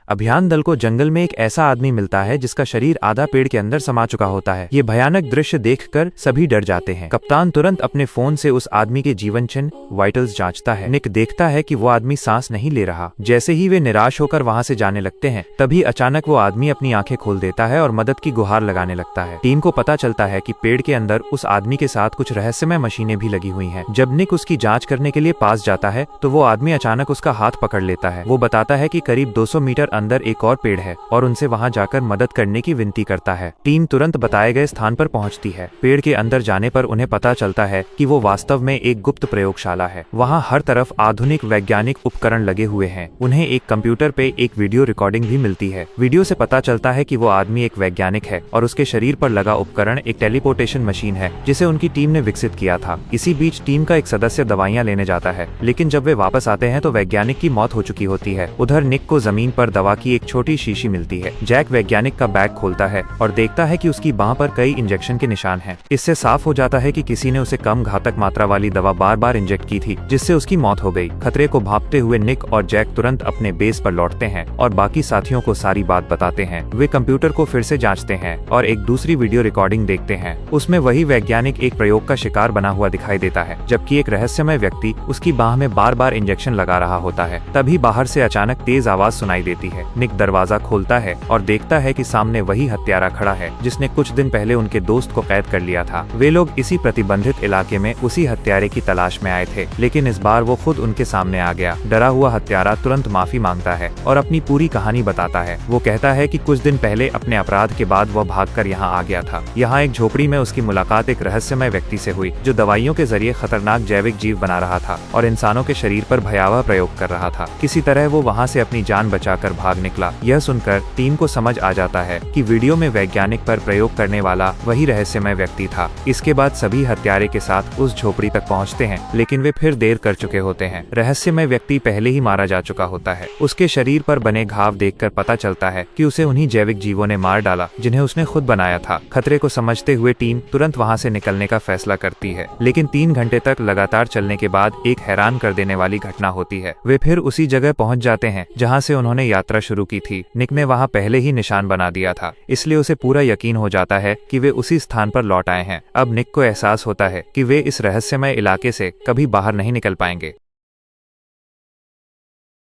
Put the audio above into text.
अभियान दल को जंगल में एक ऐसा आदमी मिलता है जिसका शरीर आधा पेड़ के अंदर समा चुका होता है। ये भयानक दृश्य देखकर सभी डर जाते हैं। कप्तान तुरंत अपने फोन से उस आदमी के जीवन चिन्ह वाइटल्स जांचता है। निक देखता है कि वो आदमी सांस नहीं ले रहा। जैसे ही वे निराश होकर वहाँ से जाने लगते हैं, तभी अचानक वो आदमी अपनी आंखें खोल देता है और मदद की गुहार लगाने लगता है। टीम को पता चलता है कि पेड़ के अंदर उस आदमी के साथ कुछ रहस्यमय मशीनें भी लगी हुई हैं। जब निक उसकी जांच करने के लिए पास जाता है तो वो आदमी अचानक उसका हाथ पकड़ लेता है। वो बताता है कि करीब 200 मीटर अंदर एक और पेड़ है और उनसे वहां जाकर मदद करने की विनती करता है। टीम तुरंत बताए गए स्थान पर पहुंचती है। पेड़ के अंदर जाने पर उन्हें पता चलता है कि वो वास्तव में एक गुप्त प्रयोगशाला है। वहां हर तरफ आधुनिक वैज्ञानिक उपकरण लगे हुए हैं। उन्हें एक कंप्यूटर पे एक वीडियो रिकॉर्डिंग भी मिलती है। वीडियो से पता चलता है कि वो आदमी एक वैज्ञानिक है और उसके शरीर पर लगा उपकरण एक टेलीपोर्टेशन मशीन है जिसे उनकी टीम ने विकसित किया था। इसी बीच टीम का एक सदस्य दवाइयां लेने जाता है, लेकिन जब वे वापस आते हैं तो वैज्ञानिक की मौत हो चुकी होती है। उधर निक को जमीन पर दवा की एक छोटी शीशी मिलती है। जैक वैज्ञानिक का बैग खोलता है और देखता है कि उसकी बांह पर कई इंजेक्शन के निशान हैं। इससे साफ हो जाता है कि किसी ने उसे कम घातक मात्रा वाली दवा बार बार इंजेक्ट की थी, जिससे उसकी मौत हो गई। खतरे को भांपते हुए निक और जैक तुरंत अपने बेस पर लौटते हैं और बाकी साथियों को सारी बात बताते हैं। वे कंप्यूटर को फिर से जांचते हैं और एक दूसरी वीडियो रिकॉर्डिंग देखते हैं। उसमें वही वैज्ञानिक एक प्रयोग का शिकार बना हुआ दिखाई देता है, जबकि एक रहस्यमय व्यक्ति उसकी बांह में बार बार इंजेक्शन लगा रहा होता है। तभी बाहर से अचानक तेज आवाज सुनाई देती है। निक दरवाजा खोलता है और देखता है कि सामने वही हत्यारा खड़ा है जिसने कुछ दिन पहले उनके दोस्त को कैद कर लिया था। वे लोग इसी प्रतिबंधित इलाके में उसी हत्यारे की तलाश में आए थे, लेकिन इस बार वो खुद उनके सामने आ गया। डरा हुआ हत्यारा तुरंत माफी मांगता है और अपनी पूरी कहानी बताता है। वो कहता है कि कुछ दिन पहले अपने अपराध के बाद वह भागकर यहाँ आ गया था। यहाँ एक झोपड़ी में उसकी मुलाकात एक रहस्यमय व्यक्ति से हुई जो दवाइयों के जरिए खतरनाक जैविक जीव बना रहा था और इंसानों के शरीर पर भयावह प्रयोग कर रहा था। किसी तरह वो वहाँ से अपनी जान बचाकर भाग निकला। यह सुनकर टीम को समझ आ जाता है कि वीडियो में वैज्ञानिक पर प्रयोग करने वाला वही रहस्यमय व्यक्ति था। इसके बाद सभी हत्यारे के साथ उस झोपड़ी तक पहुँचते हैं, लेकिन वे फिर देर कर चुके होते हैं। रहस्यमय व्यक्ति पहले ही मारा जा चुका होता है। उसके शरीर पर बने घाव देखकर पता चलता है कि उसे उन्हीं जैविक जीवों ने मार डाला जिन्हें उसने खुद बनाया था। खतरे को समझते हुए टीम तुरंत वहाँ से निकलने का फैसला करती है, लेकिन 3 घंटे तक लगातार चलने के बाद एक हैरान कर देने वाली घटना होती है। वे फिर उसी जगह पहुँच जाते हैं जहाँ से उन्होंने यात्रा शुरू की थी। निक ने वहाँ पहले ही निशान बना दिया था, इसलिए उसे पूरा यकीन हो जाता है कि वे उसी स्थान पर लौट आए हैं। अब निक को एहसास होता है कि वे इस रहस्यमय इलाके से कभी बाहर नहीं निकल पाएंगे।